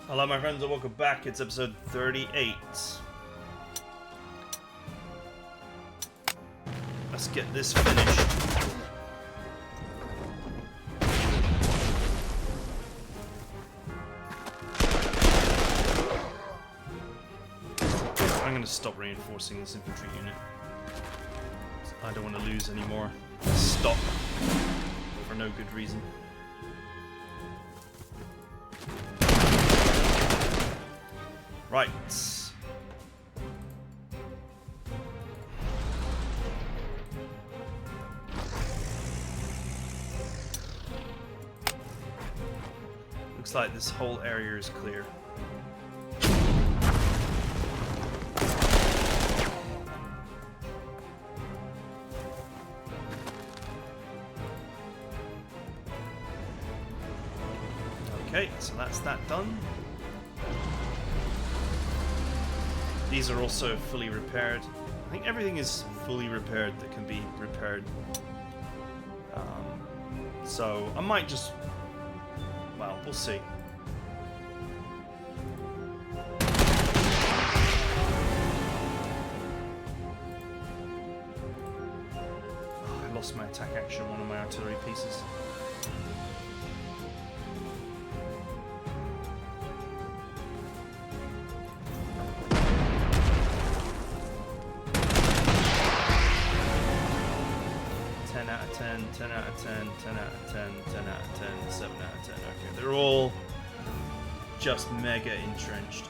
Hello my friends and welcome back. It's episode 38. Let's get this finished. I'm going to stop reinforcing this infantry unit. I don't want to lose any more stock for no good reason. Right. Looks like this whole area is clear. Okay, so that's that done. These are also fully repaired. I think everything is fully repaired that can be repaired. So I might just... well, we'll see. Oh, I lost my attack action on one of my artillery pieces. Out of 10, 10 out of 10, 10 out of 10, 10 out of 10, 7 out of 10. Okay, they're all just mega entrenched.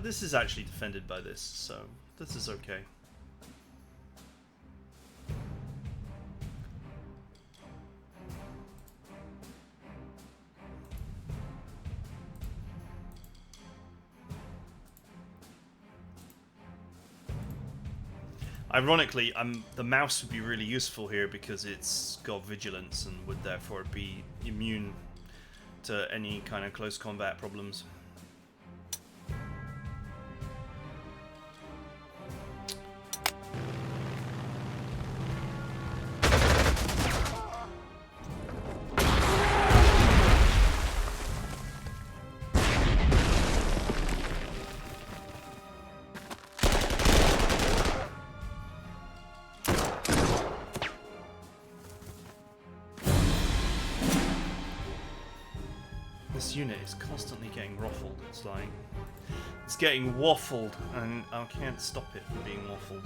This is actually defended by this, so this is okay. Ironically, the mouse would be really useful here because it's got vigilance and would therefore be immune to any kind of close combat problems. This unit is constantly getting ruffled. It's like it's getting waffled, and I can't stop it from being waffled.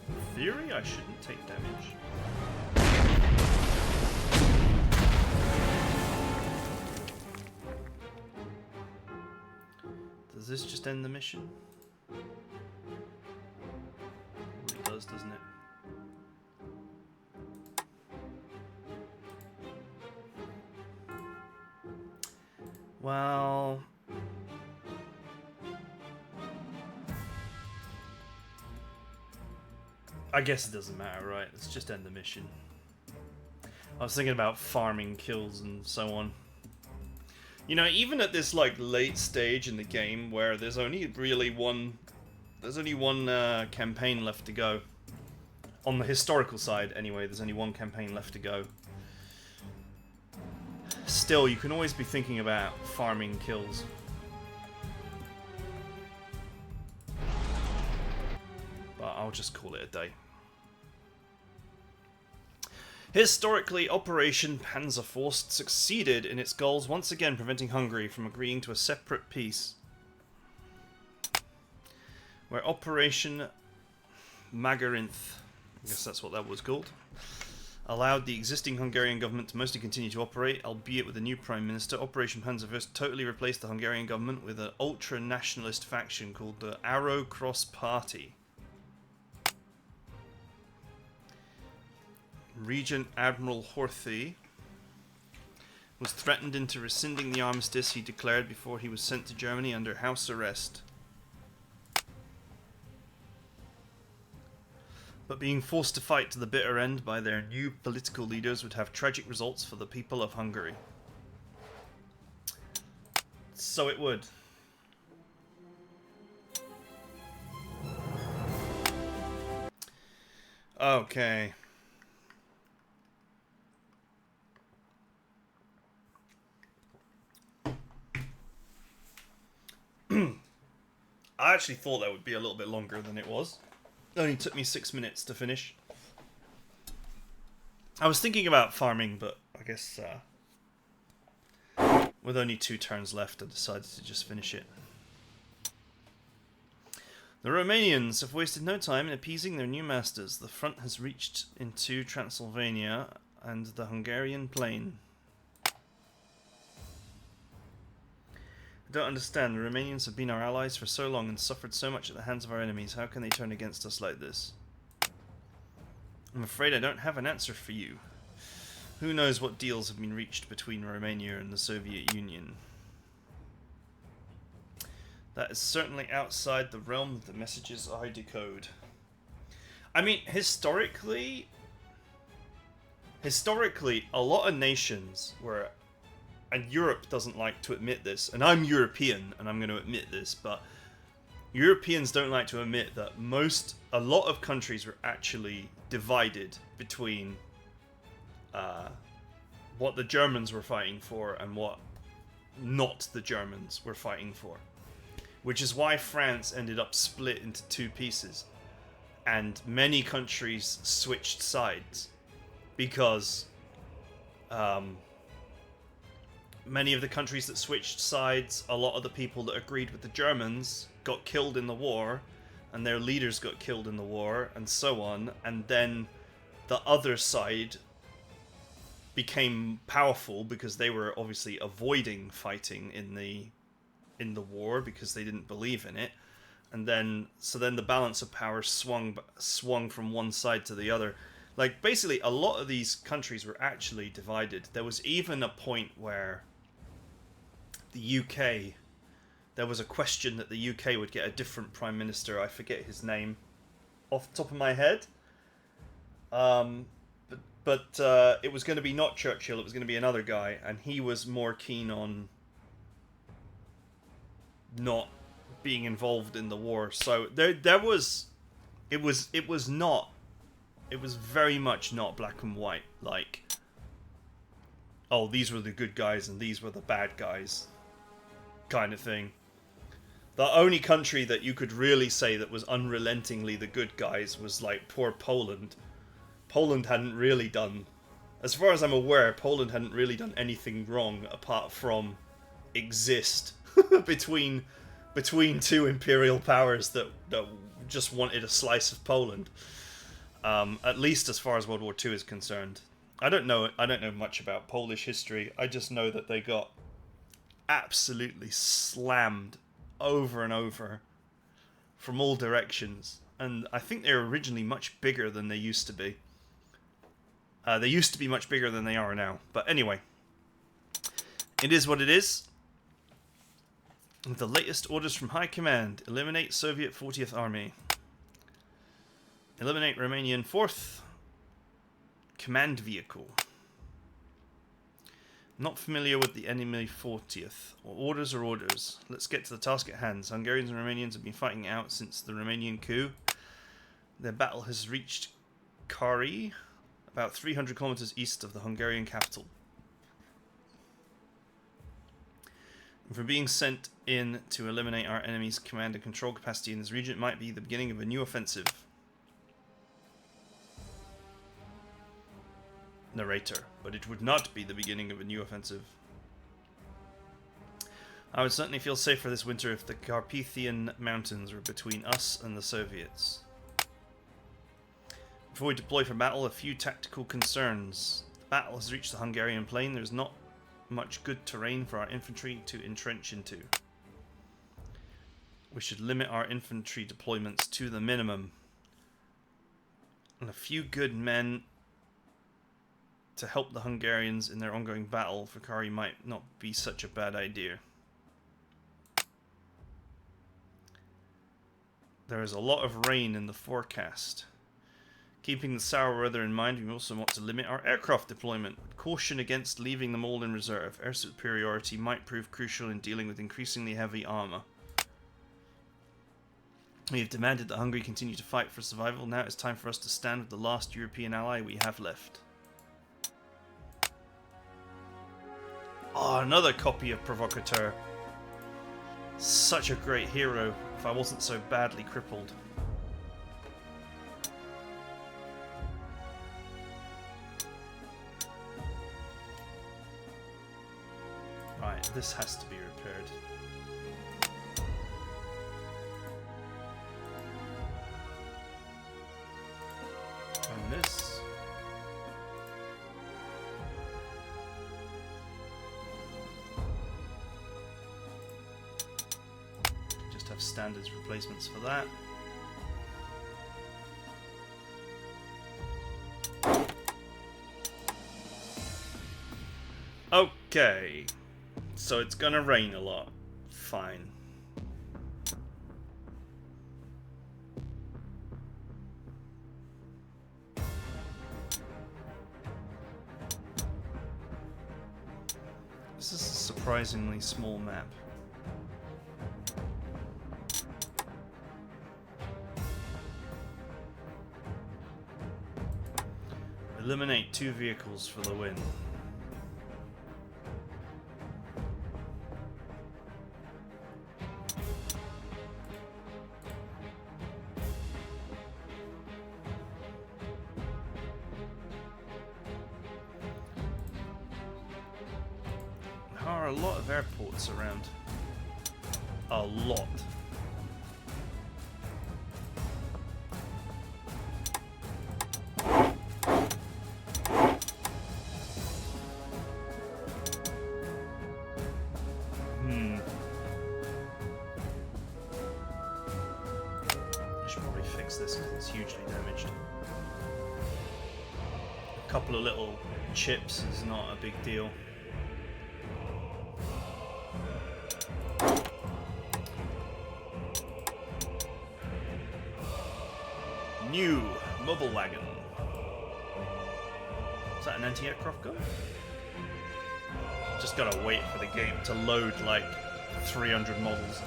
In theory, I shouldn't take damage. Does this just end the mission? It does, doesn't it? Well, I guess it doesn't matter, right? Let's just end the mission. I was thinking about farming kills and so on. You know, even at this like late stage in the game where there's only really one campaign left to go. On the historical side, anyway, there's only one campaign left to go. Still, you can always be thinking about farming kills. But I'll just call it a day. Historically, Operation Panzerfaust succeeded in its goals, once again preventing Hungary from agreeing to a separate peace. Where Operation Magarinth, I guess that's what that was called, allowed the existing Hungarian government to mostly continue to operate, albeit with a new prime minister. Operation Panzerfaust totally replaced the Hungarian government with an ultra-nationalist faction called the Arrow Cross Party. Regent Admiral Horthy was threatened into rescinding the armistice he declared before he was sent to Germany under house arrest. But being forced to fight to the bitter end by their new political leaders would have tragic results for the people of Hungary. So it would. Okay. I actually thought that would be a little bit longer than it was. It only took me 6 minutes to finish. I was thinking about farming, but I guess with only 2 turns left, I decided to just finish it. The Romanians have wasted no time in appeasing their new masters. The front has reached into Transylvania and the Hungarian plain. I don't understand. The Romanians have been our allies for so long and suffered so much at the hands of our enemies. How can they turn against us like this? I'm afraid I don't have an answer for you. Who knows what deals have been reached between Romania and the Soviet Union? That is certainly outside the realm of the messages I decode. I mean, historically, a lot of nations were... And Europe doesn't like to admit this, and I'm European, and I'm going to admit this, but Europeans don't like to admit that a lot of countries were actually divided between what the Germans were fighting for and what not the Germans were fighting for. Which is why France ended up split into 2 pieces, and many countries switched sides, because many of the countries that switched sides, a lot of the people that agreed with the Germans got killed in the war, and their leaders got killed in the war, and so on, and then the other side became powerful because they were obviously avoiding fighting in the war because they didn't believe in it, and then the balance of power swung from one side to the other. Like, basically, a lot of these countries were actually divided. There was even a point where the UK, there was a question that the UK would get a different prime minister. I forget his name off the top of my head. But it was going to be not Churchill, it was going to be another guy, and he was more keen on not being involved in the war. So it was very much not black and white, like, oh, these were the good guys and these were the bad guys kind of thing. The only country that you could really say that was unrelentingly the good guys was, like, poor Poland. Poland hadn't really done, as far as I'm aware, Poland hadn't really done anything wrong apart from exist between 2 imperial powers that just wanted a slice of Poland. At least as far as World War II is concerned. I don't know much about Polish history. I just know that they got absolutely slammed over and over from all directions. And I think they were originally much bigger than they used to be. They used to be much bigger than they are now. But anyway, it is what it is. With the latest orders from High Command, eliminate Soviet 40th Army. Eliminate Romanian 4th Command Vehicle. Not familiar with the enemy 40th. Orders are orders. Let's get to the task at hand. Hungarians and Romanians have been fighting out since the Romanian coup. Their battle has reached Kari, about 300 kilometers east of the Hungarian capital. And for being sent in to eliminate our enemy's command and control capacity in this region, it might be the beginning of a new offensive. Narrator, but it would not be the beginning of a new offensive. I would certainly feel safer this winter if the Carpathian Mountains were between us and the Soviets. Before we deploy for battle, a few tactical concerns. The battle has reached the Hungarian plain. There's not much good terrain for our infantry to entrench into. We should limit our infantry deployments to the minimum. And a few good men to help the Hungarians in their ongoing battle for Kari might not be such a bad idea. There is a lot of rain in the forecast. Keeping the sour weather in mind, we also want to limit our aircraft deployment. Caution against leaving them all in reserve. Air superiority might prove crucial in dealing with increasingly heavy armour. We have demanded that Hungary continue to fight for survival. Now it's time for us to stand with the last European ally we have left. Oh, another copy of Provocateur. Such a great hero if I wasn't so badly crippled. Right, this has to be repaired. And this. Just have standards replacements for that. Okay. So it's gonna rain a lot. Fine. This is a surprisingly small map. Eliminate 2 vehicles for the win. There are a lot of airports around. A lot. I should probably fix this because it's hugely damaged. A couple of little chips is not a big deal. New mobile wagon. Is that an anti-aircraft gun? Just gotta wait for the game to load like 300 models.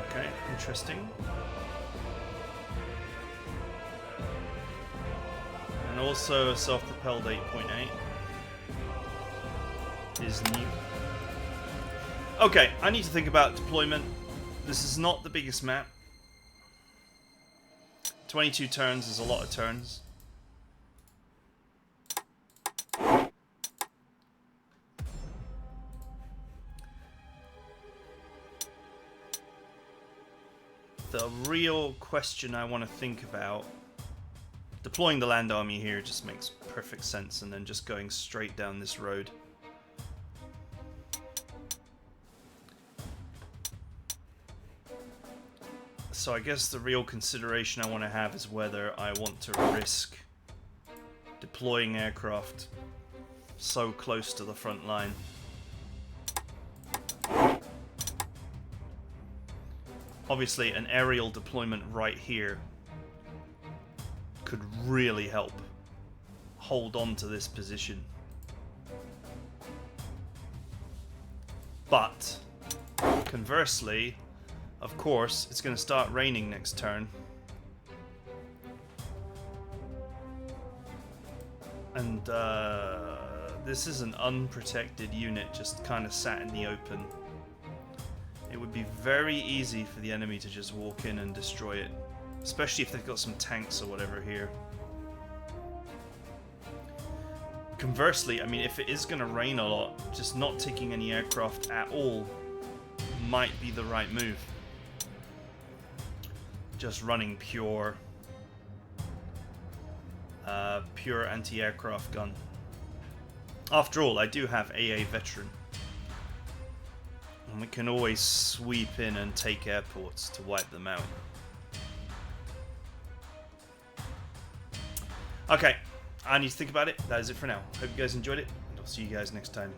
Okay, interesting. And also a self-propelled 8.8 is new. Okay, I need to think about deployment. This is not the biggest map. 22 turns is a lot of turns. The real question I want to think about, deploying the land army here just makes perfect sense, and then just going straight down this road. So I guess the real consideration I want to have is whether I want to risk deploying aircraft so close to the front line. Obviously, an aerial deployment right here could really help hold on to this position. But, conversely, of course, it's going to start raining next turn. And this is an unprotected unit just kind of sat in the open. It would be very easy for the enemy to just walk in and destroy it. Especially if they've got some tanks or whatever here. Conversely, I mean, if it is going to rain a lot, just not taking any aircraft at all might be the right move. Just running pure anti-aircraft gun. After all, I do have AA Veteran. And we can always sweep in and take airports to wipe them out. Okay, I need to think about it. That is it for now. Hope you guys enjoyed it, and I'll see you guys next time.